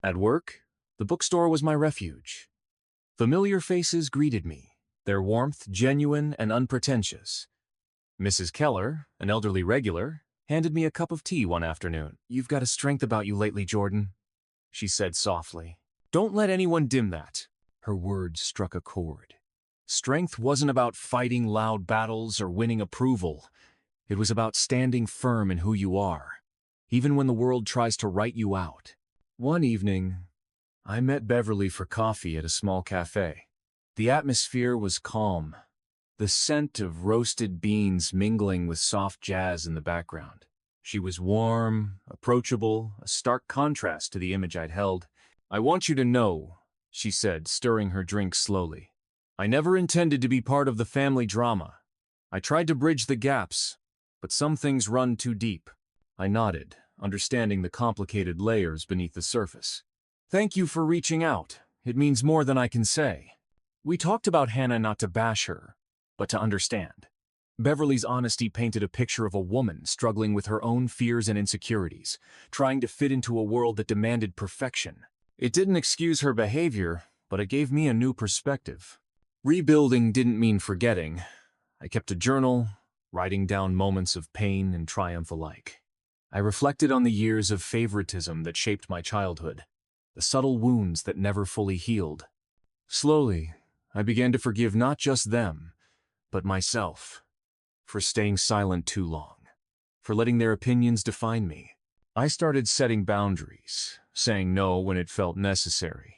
At work, the bookstore was my refuge. Familiar faces greeted me, their warmth genuine and unpretentious. Mrs. Keller, an elderly regular, handed me a cup of tea one afternoon. "You've got a strength about you lately, Jordan," she said softly. "Don't let anyone dim that." Her words struck a chord. Strength wasn't about fighting loud battles or winning approval. It was about standing firm in who you are, even when the world tries to write you out. One evening, I met Beverly for coffee at a small cafe. The atmosphere was calm, the scent of roasted beans mingling with soft jazz in the background. She was warm, approachable, a stark contrast to the image I'd held. "I want you to know," she said, stirring her drink slowly, "I never intended to be part of the family drama. I tried to bridge the gaps, but some things run too deep." I nodded, understanding the complicated layers beneath the surface. "Thank you for reaching out. It means more than I can say." We talked about Hannah not to bash her, but to understand. Beverly's honesty painted a picture of a woman struggling with her own fears and insecurities, trying to fit into a world that demanded perfection. It didn't excuse her behavior, but it gave me a new perspective. Rebuilding didn't mean forgetting. I kept a journal, writing down moments of pain and triumph alike. I reflected on the years of favoritism that shaped my childhood, the subtle wounds that never fully healed. Slowly, I began to forgive not just them, but myself, for staying silent too long, for letting their opinions define me. I started setting boundaries, saying no when it felt necessary.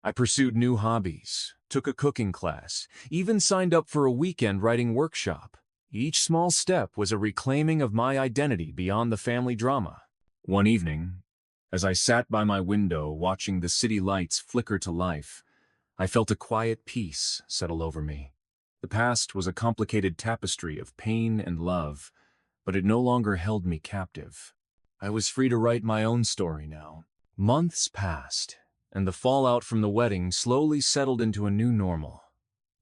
I pursued new hobbies, took a cooking class, even signed up for a weekend writing workshop. Each small step was a reclaiming of my identity beyond the family drama. One evening, as I sat by my window watching the city lights flicker to life, I felt a quiet peace settle over me. The past was a complicated tapestry of pain and love, but it no longer held me captive. I was free to write my own story now. Months passed, and the fallout from the wedding slowly settled into a new normal.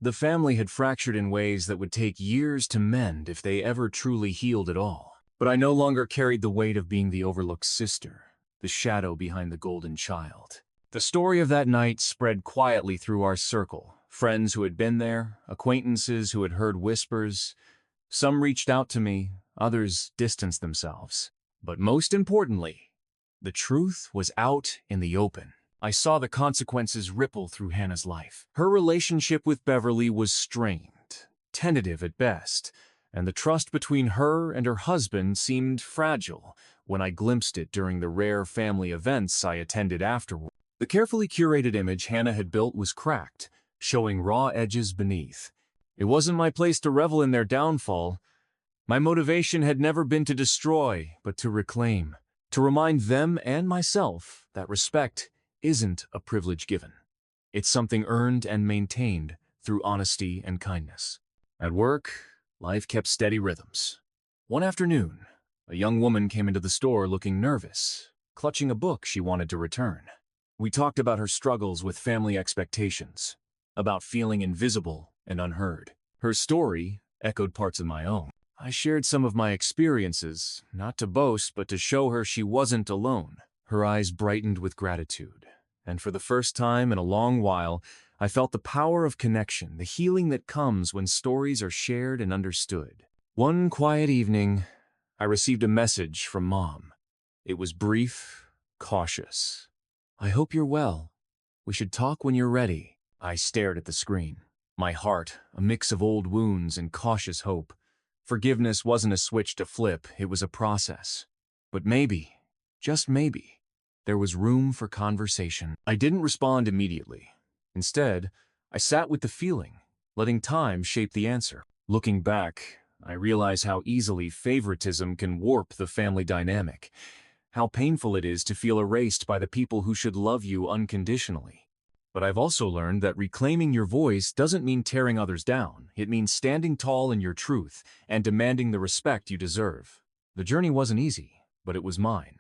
The family had fractured in ways that would take years to mend if they ever truly healed at all. But I no longer carried the weight of being the overlooked sister, the shadow behind the golden child. The story of that night spread quietly through our circle. Friends who had been there, acquaintances who had heard whispers. Some reached out to me, others distanced themselves. But most importantly, the truth was out in the open. I saw the consequences ripple through Hannah's life. Her relationship with Beverly was strained, tentative at best, and the trust between her and her husband seemed fragile when I glimpsed it during the rare family events I attended afterward. The carefully curated image Hannah had built was cracked, showing raw edges beneath. It wasn't my place to revel in their downfall. My motivation had never been to destroy, but to reclaim, to remind them and myself that respect isn't a privilege given. It's something earned and maintained through honesty and kindness. At work, life kept steady rhythms. One afternoon, a young woman came into the store looking nervous, clutching a book she wanted to return. We talked about her struggles with family expectations, about feeling invisible and unheard. Her story echoed parts of my own. I shared some of my experiences, not to boast, but to show her she wasn't alone. Her eyes brightened with gratitude, and for the first time in a long while, I felt the power of connection, the healing that comes when stories are shared and understood. One quiet evening, I received a message from Mom. It was brief, cautious. "I hope you're well. We should talk when you're ready." I stared at the screen, my heart a mix of old wounds and cautious hope. Forgiveness wasn't a switch to flip, it was a process. But maybe, just maybe, there was room for conversation. I didn't respond immediately. Instead, I sat with the feeling, letting time shape the answer. Looking back, I realize how easily favoritism can warp the family dynamic, how painful it is to feel erased by the people who should love you unconditionally. But I've also learned that reclaiming your voice doesn't mean tearing others down. It means standing tall in your truth and demanding the respect you deserve. The journey wasn't easy, but it was mine.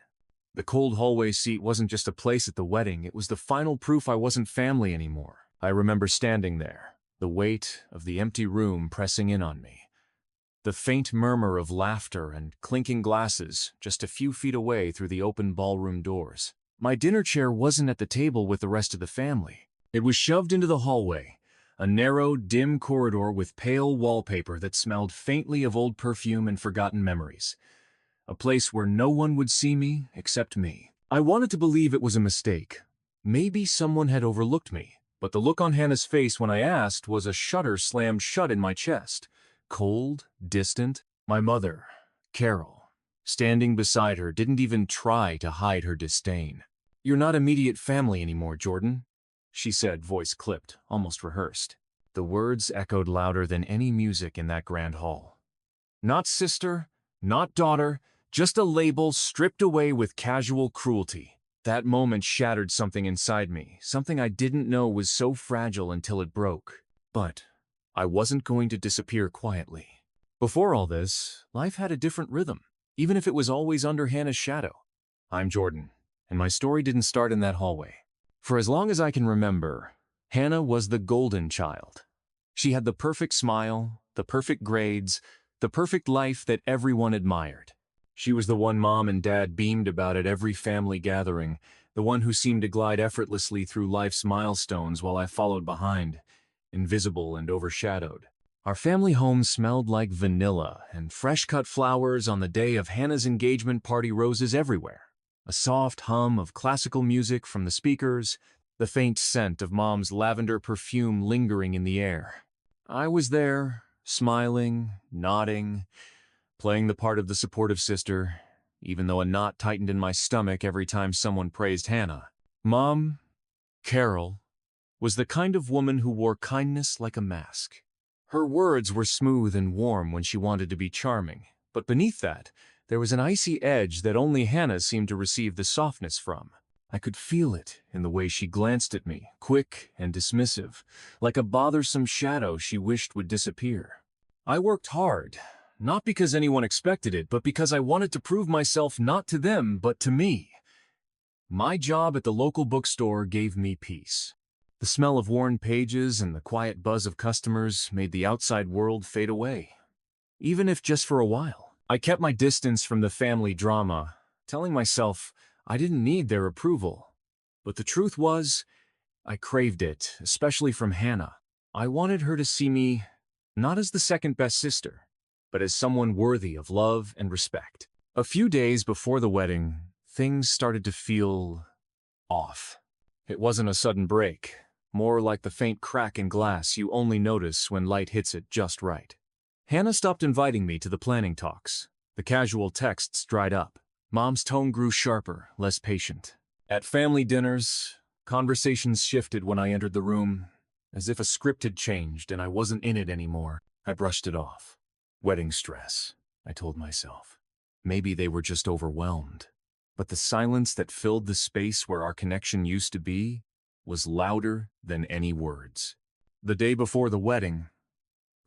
The cold hallway seat wasn't just a place at the wedding, it was the final proof I wasn't family anymore. I remember standing there, the weight of the empty room pressing in on me. The faint murmur of laughter and clinking glasses just a few feet away through the open ballroom doors. My dinner chair wasn't at the table with the rest of the family. It was shoved into the hallway, a narrow, dim corridor with pale wallpaper that smelled faintly of old perfume and forgotten memories. A place where no one would see me except me. I wanted to believe it was a mistake. Maybe someone had overlooked me, but the look on Hannah's face when I asked was a shutter slammed shut in my chest. Cold, distant. My mother, Carol, standing beside her, didn't even try to hide her disdain. "You're not immediate family anymore, Jordan," she said, voice clipped, almost rehearsed. The words echoed louder than any music in that grand hall. Not sister, not daughter, just a label stripped away with casual cruelty. That moment shattered something inside me, something I didn't know was so fragile until it broke. But I wasn't going to disappear quietly. Before all this, life had a different rhythm, even if it was always under Hannah's shadow. I'm Jordan, and my story didn't start in that hallway. For as long as I can remember, Hannah was the golden child. She had the perfect smile, the perfect grades, the perfect life that everyone admired. She was the one Mom and Dad beamed about at every family gathering, the one who seemed to glide effortlessly through life's milestones while I followed behind, invisible and overshadowed. Our family home smelled like vanilla and fresh-cut flowers on the day of Hannah's engagement party, roses everywhere. A soft hum of classical music from the speakers, the faint scent of Mom's lavender perfume lingering in the air. I was there, smiling, nodding, playing the part of the supportive sister, even though a knot tightened in my stomach every time someone praised Hannah. Mom, Carol, was the kind of woman who wore kindness like a mask. Her words were smooth and warm when she wanted to be charming, but beneath that, there was an icy edge that only Hannah seemed to receive the softness from. I could feel it in the way she glanced at me, quick and dismissive, like a bothersome shadow she wished would disappear. I worked hard, not because anyone expected it, but because I wanted to prove myself not to them, but to me. My job at the local bookstore gave me peace. The smell of worn pages and the quiet buzz of customers made the outside world fade away, even if just for a while. I kept my distance from the family drama, telling myself I didn't need their approval. But the truth was, I craved it, especially from Hannah. I wanted her to see me not as the second-best sister, but as someone worthy of love and respect. A few days before the wedding, things started to feel off. It wasn't a sudden break, more like the faint crack in glass you only notice when light hits it just right. Hannah stopped inviting me to the planning talks. The casual texts dried up. Mom's tone grew sharper, less patient. At family dinners, conversations shifted when I entered the room, as if a script had changed and I wasn't in it anymore. I brushed it off. Wedding stress, I told myself. Maybe they were just overwhelmed. But the silence that filled the space where our connection used to be was louder than any words. The day before the wedding,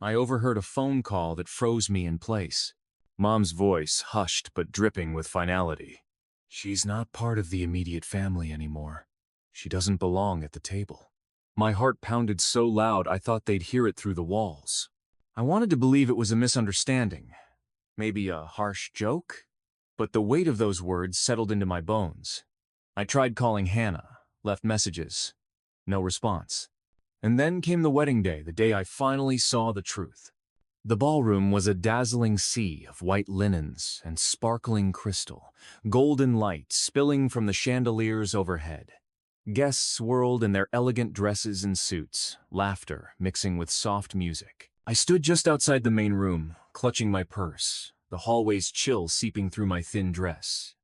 I overheard a phone call that froze me in place. Mom's voice, hushed but dripping with finality. She's not part of the immediate family anymore. She doesn't belong at the table. My heart pounded so loud I thought they'd hear it through the walls. I wanted to believe it was a misunderstanding, maybe a harsh joke, but the weight of those words settled into my bones. I tried calling Hannah, left messages. No response. And then came the wedding day, the day I finally saw the truth. The ballroom was a dazzling sea of white linens and sparkling crystal, golden light spilling from the chandeliers overhead. Guests swirled in their elegant dresses and suits, laughter mixing with soft music. I stood just outside the main room, clutching my purse, the hallway's chill seeping through my thin dress.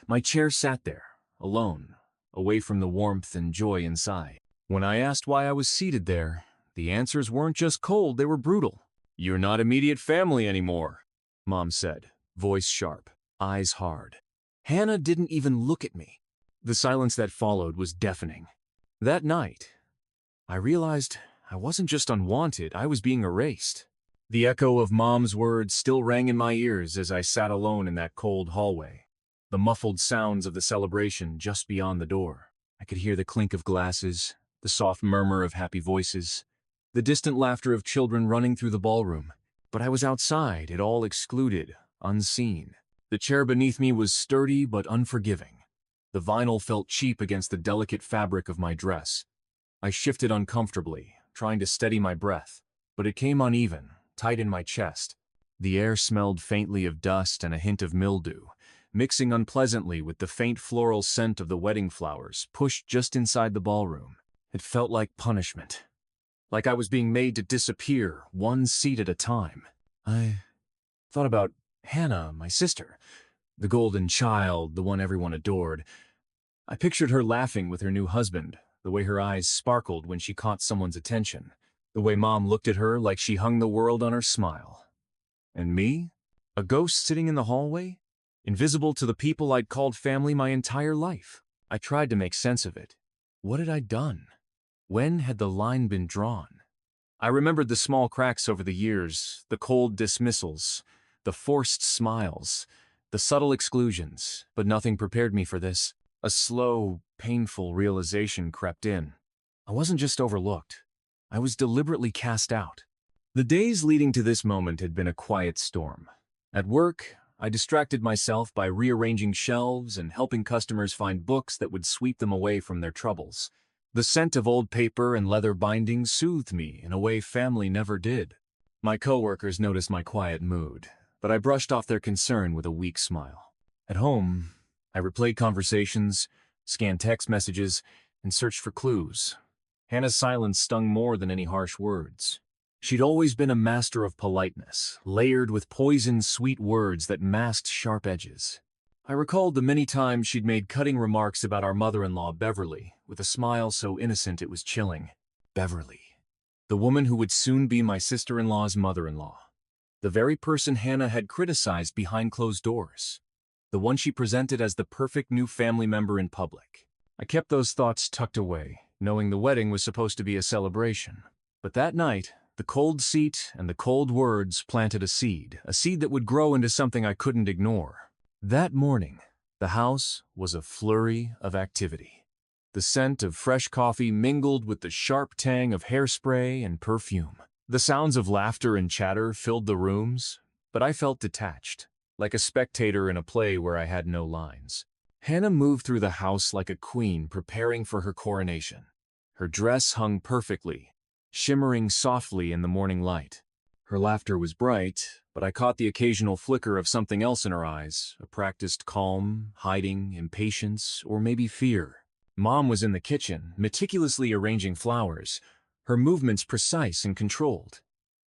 My chair sat there, alone, away from the warmth and joy inside. When I asked why I was seated there, the answers weren't just cold, they were brutal. "You're not immediate family anymore," Mom said, voice sharp, eyes hard. Hannah didn't even look at me. The silence that followed was deafening. That night, I realized I wasn't just unwanted, I was being erased. The echo of Mom's words still rang in my ears as I sat alone in that cold hallway. The muffled sounds of the celebration just beyond the door. I could hear the clink of glasses, the soft murmur of happy voices, the distant laughter of children running through the ballroom. But I was outside, it all excluded, unseen. The chair beneath me was sturdy but unforgiving. The vinyl felt cheap against the delicate fabric of my dress. I shifted uncomfortably, trying to steady my breath, but it came uneven, tight in my chest. The air smelled faintly of dust and a hint of mildew, mixing unpleasantly with the faint floral scent of the wedding flowers pushed just inside the ballroom. It felt like punishment, like I was being made to disappear, one seat at a time. I thought about Hannah, my sister, the golden child, the one everyone adored. I pictured her laughing with her new husband, the way her eyes sparkled when she caught someone's attention, the way Mom looked at her like she hung the world on her smile. And me? A ghost sitting in the hallway? Invisible to the people I'd called family my entire life. I tried to make sense of it. What had I done? When had the line been drawn? I remembered the small cracks over the years, the cold dismissals, the forced smiles, the subtle exclusions, but nothing prepared me for this. A slow, painful realization crept in. I wasn't just overlooked. I was deliberately cast out. The days leading to this moment had been a quiet storm. At work, I distracted myself by rearranging shelves and helping customers find books that would sweep them away from their troubles. The scent of old paper and leather bindings soothed me in a way family never did. My coworkers noticed my quiet mood, but I brushed off their concern with a weak smile. At home, I replayed conversations, scanned text messages, and searched for clues. Hannah's silence stung more than any harsh words. She'd always been a master of politeness, layered with poison-sweet words that masked sharp edges. I recalled the many times she'd made cutting remarks about our mother-in-law, Beverly, with a smile so innocent it was chilling. Beverly. The woman who would soon be my sister-in-law's mother-in-law. The very person Hannah had criticized behind closed doors. The one she presented as the perfect new family member in public. I kept those thoughts tucked away, knowing the wedding was supposed to be a celebration. But that night, the cold seat and the cold words planted a seed that would grow into something I couldn't ignore. That morning, the house was a flurry of activity. The scent of fresh coffee mingled with the sharp tang of hairspray and perfume. The sounds of laughter and chatter filled the rooms, but I felt detached, like a spectator in a play where I had no lines. Hannah moved through the house like a queen preparing for her coronation. Her dress hung perfectly, shimmering softly in the morning light. Her laughter was bright, but I caught the occasional flicker of something else in her eyes, a practiced calm, hiding, impatience, or maybe fear. Mom was in the kitchen, meticulously arranging flowers, her movements precise and controlled.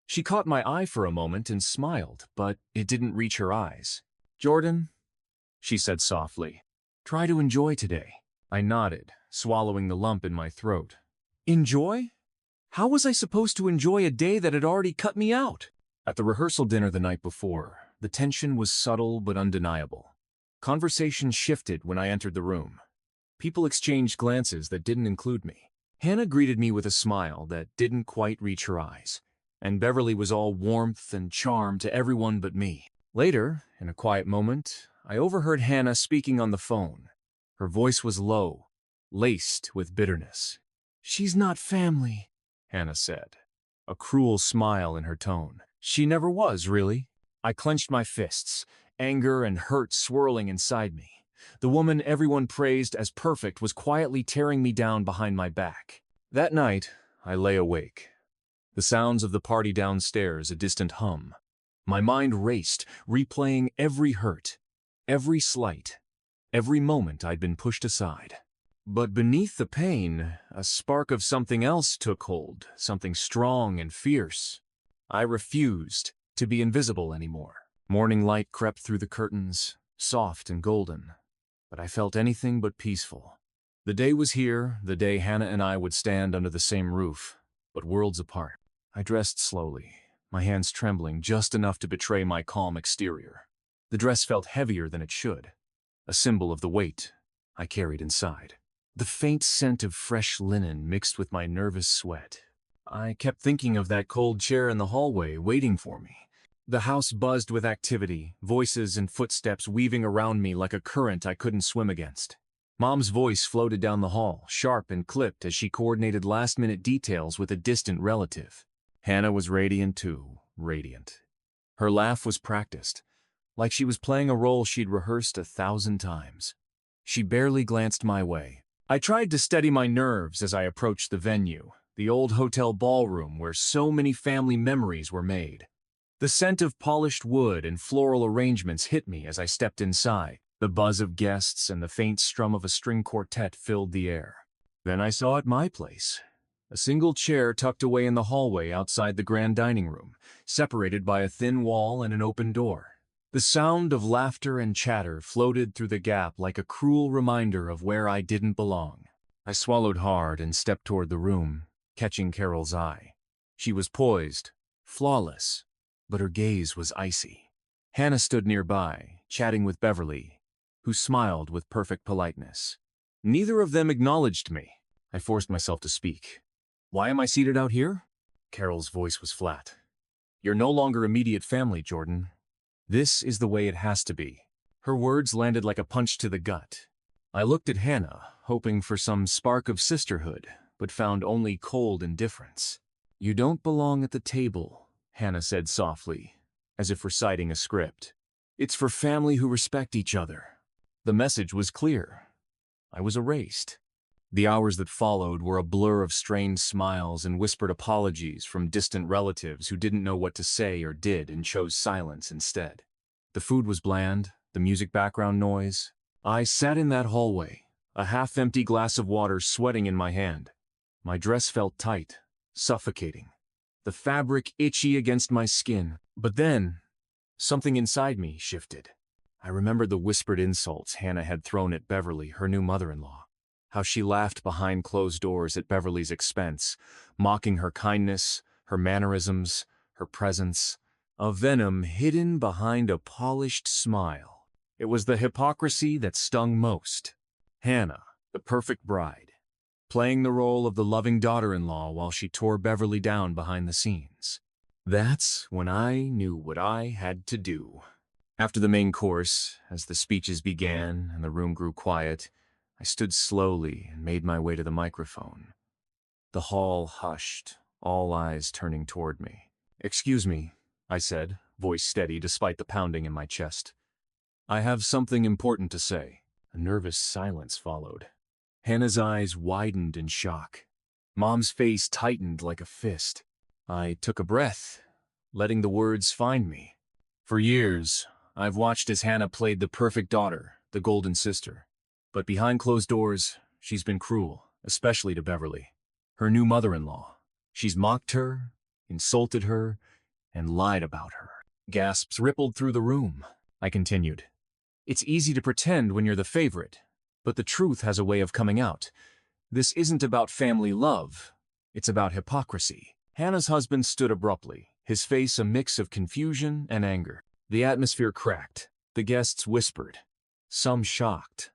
She caught my eye for a moment and smiled, but it didn't reach her eyes. "Jordan," she said softly, "try to enjoy today." I nodded, swallowing the lump in my throat. Enjoy? How was I supposed to enjoy a day that had already cut me out? At the rehearsal dinner the night before, the tension was subtle but undeniable. Conversation shifted when I entered the room. People exchanged glances that didn't include me. Hannah greeted me with a smile that didn't quite reach her eyes, and Beverly was all warmth and charm to everyone but me. Later, in a quiet moment, I overheard Hannah speaking on the phone. Her voice was low, laced with bitterness. "She's not family," Hannah said, a cruel smile in her tone. She never was, really. I clenched my fists, anger and hurt swirling inside me. The woman everyone praised as perfect was quietly tearing me down behind my back. That night, I lay awake. The sounds of the party downstairs, a distant hum. My mind raced, replaying every hurt, every slight, every moment I'd been pushed aside. But beneath the pain, a spark of something else took hold, something strong and fierce. I refused to be invisible anymore. Morning light crept through the curtains, soft and golden, but I felt anything but peaceful. The day was here, the day Hannah and I would stand under the same roof, but worlds apart. I dressed slowly, my hands trembling just enough to betray my calm exterior. The dress felt heavier than it should, a symbol of the weight I carried inside. The faint scent of fresh linen mixed with my nervous sweat. I kept thinking of that cold chair in the hallway waiting for me. The house buzzed with activity, voices and footsteps weaving around me like a current I couldn't swim against. Mom's voice floated down the hall, sharp and clipped as she coordinated last-minute details with a distant relative. Hannah was radiant too, radiant. Her laugh was practiced, like she was playing a role she'd rehearsed 1,000 times. She barely glanced my way. I tried to steady my nerves as I approached the venue, the old hotel ballroom where so many family memories were made. The scent of polished wood and floral arrangements hit me as I stepped inside. The buzz of guests and the faint strum of a string quartet filled the air. Then I saw at my place, a single chair tucked away in the hallway outside the grand dining room, separated by a thin wall and an open door. The sound of laughter and chatter floated through the gap like a cruel reminder of where I didn't belong. I swallowed hard and stepped toward the room, catching Carol's eye. She was poised, flawless, but her gaze was icy. Hannah stood nearby, chatting with Beverly, who smiled with perfect politeness. Neither of them acknowledged me. I forced myself to speak. "Why am I seated out here?" Carol's voice was flat. "You're no longer immediate family, Jordan. This is the way it has to be." Her words landed like a punch to the gut. I looked at Hannah, hoping for some spark of sisterhood, but found only cold indifference. "You don't belong at the table," Hannah said softly, as if reciting a script. "It's for family who respect each other." The message was clear. I was erased. The hours that followed were a blur of strained smiles and whispered apologies from distant relatives who didn't know what to say or did and chose silence instead. The food was bland, the music background noise. I sat in that hallway, a half-empty glass of water sweating in my hand. My dress felt tight, suffocating, the fabric itchy against my skin. But then, something inside me shifted. I remembered the whispered insults Hannah had thrown at Beverly, her new mother-in-law. How she laughed behind closed doors at Beverly's expense, mocking her kindness, her mannerisms, her presence. A venom hidden behind a polished smile. It was the hypocrisy that stung most. Hannah, the perfect bride, playing the role of the loving daughter-in-law while she tore Beverly down behind the scenes. That's when I knew what I had to do. After the main course, as the speeches began and the room grew quiet, I stood slowly and made my way to the microphone. The hall hushed, all eyes turning toward me. "Excuse me," I said, voice steady despite the pounding in my chest. "I have something important to say." A nervous silence followed. Hannah's eyes widened in shock. Mom's face tightened like a fist. I took a breath, letting the words find me. For years, I've watched as Hannah played the perfect daughter, the golden sister. But behind closed doors, she's been cruel, especially to Beverly, her new mother-in-law. She's mocked her, insulted her, and lied about her. Gasps rippled through the room. I continued. "It's easy to pretend when you're the favorite, but the truth has a way of coming out. This isn't about family love. It's about hypocrisy." Hannah's husband stood abruptly, his face a mix of confusion and anger. The atmosphere cracked. The guests whispered, some shocked,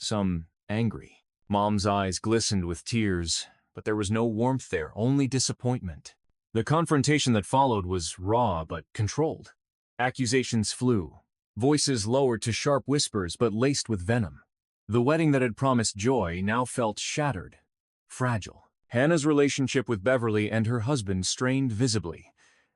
some angry. Mom's eyes glistened with tears, but there was no warmth there, only disappointment. The confrontation that followed was raw but controlled. Accusations flew, voices lowered to sharp whispers but laced with venom. The wedding that had promised joy now felt shattered, fragile. Hannah's relationship with Beverly and her husband strained visibly.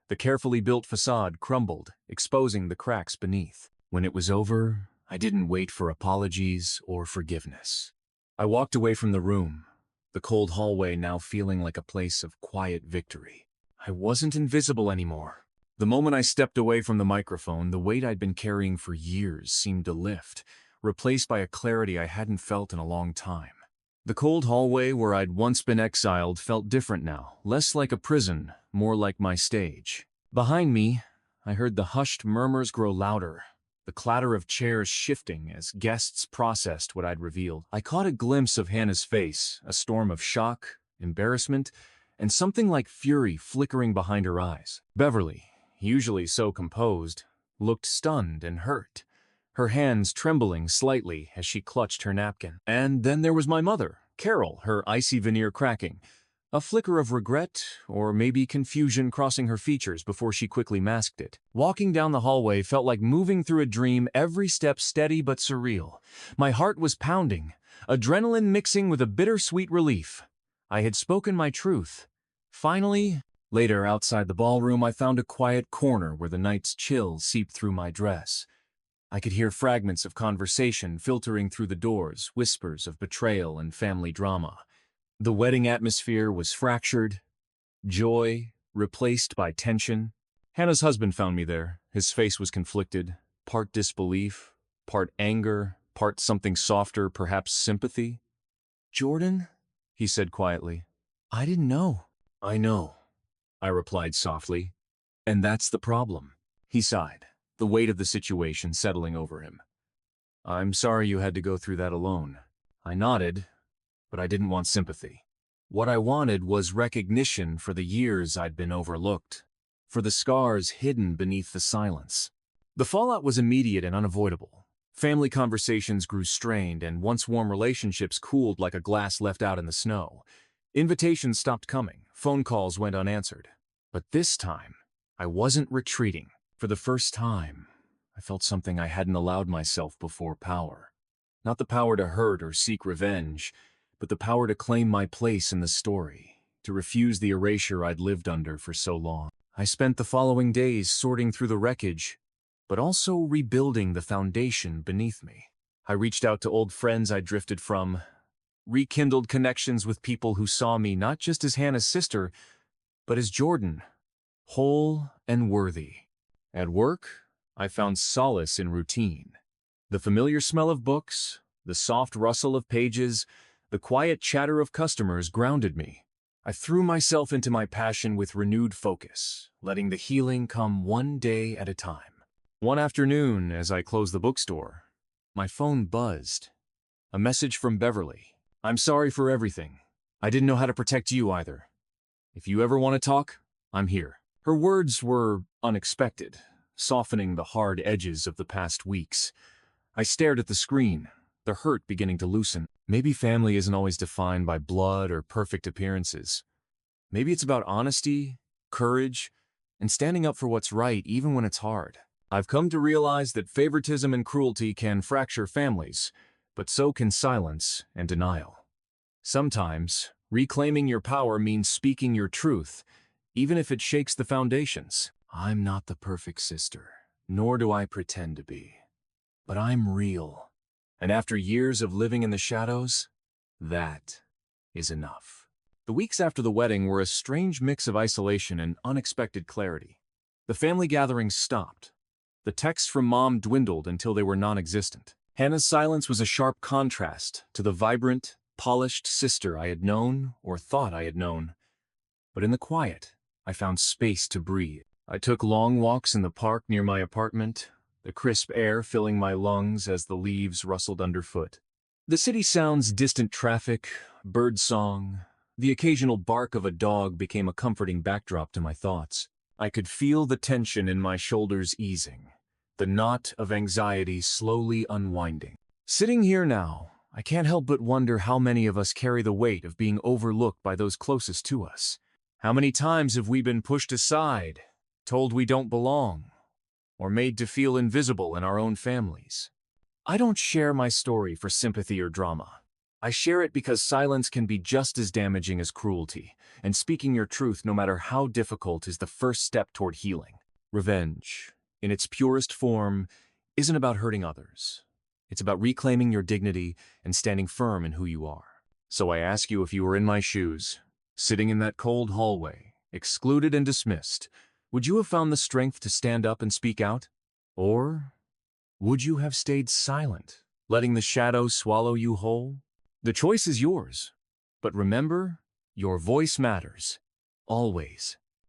The carefully built facade crumbled, exposing the cracks beneath. When it was over, I didn't wait for apologies or forgiveness. I walked away from the room, the cold hallway now feeling like a place of quiet victory. I wasn't invisible anymore. The moment I stepped away from the microphone, the weight I'd been carrying for years seemed to lift, replaced by a clarity I hadn't felt in a long time. The cold hallway where I'd once been exiled felt different now, less like a prison, more like my stage. Behind me, I heard the hushed murmurs grow louder, the clatter of chairs shifting as guests processed what I'd revealed. I caught a glimpse of Hannah's face, a storm of shock, embarrassment, and something like fury flickering behind her eyes. Beverly, usually so composed, looked stunned and hurt, her hands trembling slightly as she clutched her napkin. And then there was my mother, Carol, her icy veneer cracking, a flicker of regret or maybe confusion crossing her features before she quickly masked it. Walking down the hallway felt like moving through a dream, every step steady but surreal. My heart was pounding, adrenaline mixing with a bittersweet relief. I had spoken my truth. Finally, later outside the ballroom, I found a quiet corner where the night's chill seeped through my dress. I could hear fragments of conversation filtering through the doors, whispers of betrayal and family drama. The wedding atmosphere was fractured, joy replaced by tension. Hannah's husband found me there. His face was conflicted, part disbelief, part anger, part something softer, perhaps sympathy. "Jordan," he said quietly, "I didn't know." "I know," I replied softly. "And that's the problem." He sighed, the weight of the situation settling over him. "I'm sorry you had to go through that alone." I nodded, but I didn't want sympathy. What I wanted was recognition for the years I'd been overlooked, for the scars hidden beneath the silence. The fallout was immediate and unavoidable. Family conversations grew strained, and once warm relationships cooled like a glass left out in the snow. Invitations stopped coming, phone calls went unanswered. But this time, I wasn't retreating. For the first time, I felt something I hadn't allowed myself before: power. Not the power to hurt or seek revenge, but the power to claim my place in the story, to refuse the erasure I'd lived under for so long. I spent the following days sorting through the wreckage, but also rebuilding the foundation beneath me. I reached out to old friends I'd drifted from, rekindled connections with people who saw me not just as Hannah's sister, but as Jordan, whole and worthy. At work, I found solace in routine. The familiar smell of books, the soft rustle of pages, the quiet chatter of customers grounded me. I threw myself into my passion with renewed focus, letting the healing come one day at a time. One afternoon, as I closed the bookstore, my phone buzzed. A message from Beverly. "I'm sorry for everything. I didn't know how to protect you either. If you ever want to talk, I'm here." Her words were unexpected, softening the hard edges of the past weeks. I stared at the screen, the hurt beginning to loosen. Maybe family isn't always defined by blood or perfect appearances. Maybe it's about honesty, courage, and standing up for what's right even when it's hard. I've come to realize that favoritism and cruelty can fracture families, but so can silence and denial. Sometimes, reclaiming your power means speaking your truth, even if it shakes the foundations. I'm not the perfect sister, nor do I pretend to be. But I'm real. And after years of living in the shadows, that is enough. The weeks after the wedding were a strange mix of isolation and unexpected clarity. The family gatherings stopped. The texts from Mom dwindled until they were non-existent. Hannah's silence was a sharp contrast to the vibrant, polished sister I had known or thought I had known. But in the quiet, I found space to breathe. I took long walks in the park near my apartment, the crisp air filling my lungs as the leaves rustled underfoot. The city sounds, distant traffic, birdsong, the occasional bark of a dog became a comforting backdrop to my thoughts. I could feel the tension in my shoulders easing, the knot of anxiety slowly unwinding. Sitting here now, I can't help but wonder how many of us carry the weight of being overlooked by those closest to us. How many times have we been pushed aside, told we don't belong, or made to feel invisible in our own families? I don't share my story for sympathy or drama. I share it because silence can be just as damaging as cruelty, and speaking your truth, no matter how difficult, is the first step toward healing. Revenge, in its purest form, isn't about hurting others. It's about reclaiming your dignity and standing firm in who you are. So I ask you, if you were in my shoes, sitting in that cold hallway, excluded and dismissed, would you have found the strength to stand up and speak out? Or would you have stayed silent, letting the shadows swallow you whole? The choice is yours. But remember, your voice matters. Always.